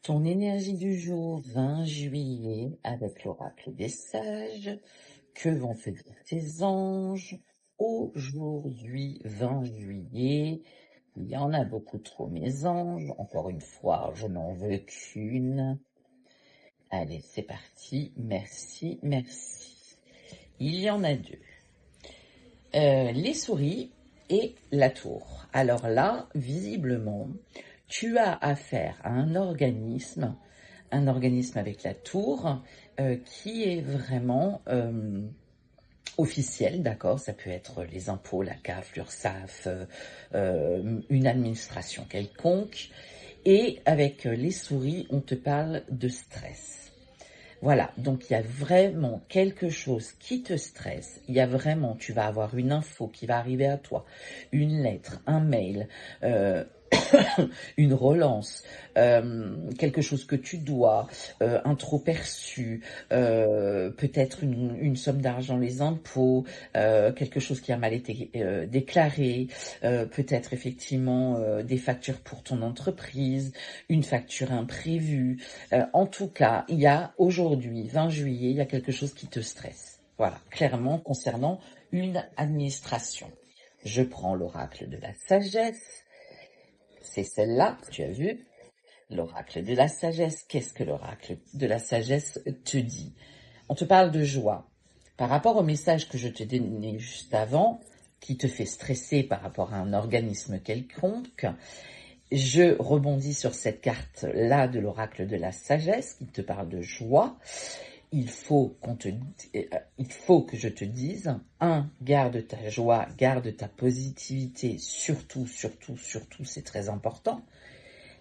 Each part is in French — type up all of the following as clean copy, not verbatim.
Ton énergie du jour 20 juillet avec l'oracle des sages. Que vont te dire tes anges aujourd'hui 20 juillet? Il y en a beaucoup trop mes anges. Encore une fois, je n'en veux qu'une. Allez, c'est parti. Merci, merci. Il y en a deux. Les souris et la tour. Alors là, visiblement, tu as affaire à un organisme avec la tour qui est vraiment officiel, d'accord? Ça peut être les impôts, la CAF, l'URSSAF, une administration quelconque. Et avec les souris, on te parle de stress. Voilà, donc il y a vraiment quelque chose qui te stresse. Il y a vraiment, tu vas avoir une info qui va arriver à toi, une lettre, un mail, une relance, quelque chose que tu dois, un trop perçu, peut-être une somme d'argent, les impôts, quelque chose qui a mal été déclaré, peut-être effectivement des factures pour ton entreprise, une facture imprévue. En tout cas, il y a aujourd'hui, 20 juillet, il y a quelque chose qui te stresse. Voilà, clairement concernant une administration. Je prends l'oracle de la sagesse. C'est celle-là, tu as vu, l'oracle de la sagesse. Qu'est-ce que l'oracle de la sagesse te dit? On te parle de joie. Par rapport au message que je te donnais juste avant, qui te fait stresser par rapport à un organisme quelconque, je rebondis sur cette carte-là de l'oracle de la sagesse qui te parle de joie. Il faut que je te dise, garde ta joie, garde ta positivité, surtout, c'est très important.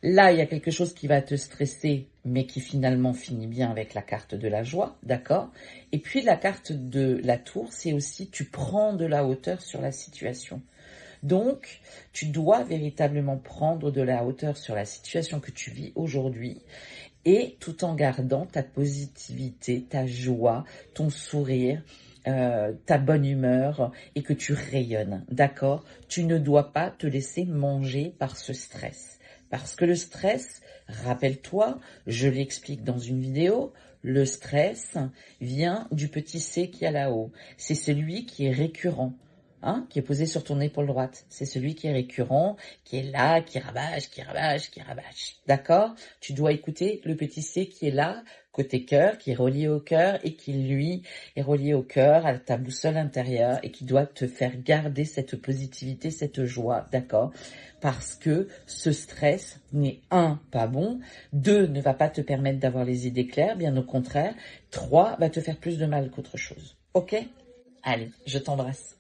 Là, il y a quelque chose qui va te stresser, mais qui finalement finit bien avec la carte de la joie, d'accord? Et puis la carte de la tour, c'est aussi tu prends de la hauteur sur la situation. Donc, tu dois véritablement prendre de la hauteur sur la situation que tu vis aujourd'hui et tout en gardant ta positivité, ta joie, ton sourire, ta bonne humeur et que tu rayonnes, d'accord? Tu ne dois pas te laisser manger par ce stress. Parce que le stress, rappelle-toi, je l'explique dans une vidéo, le stress vient du petit C qui est là-haut. C'est celui qui est récurrent. Qui est posé sur ton épaule droite. C'est celui qui est récurrent, qui est là, qui rabâche. D'accord? Tu dois écouter le petit C qui est là, côté cœur, qui est relié au cœur et qui, lui, est relié au cœur, à ta boussole intérieure et qui doit te faire garder cette positivité, cette joie. D'accord? Parce que ce stress n'est pas bon, 2, ne va pas te permettre d'avoir les idées claires, bien au contraire, 3, va te faire plus de mal qu'autre chose. Ok? Allez, je t'embrasse.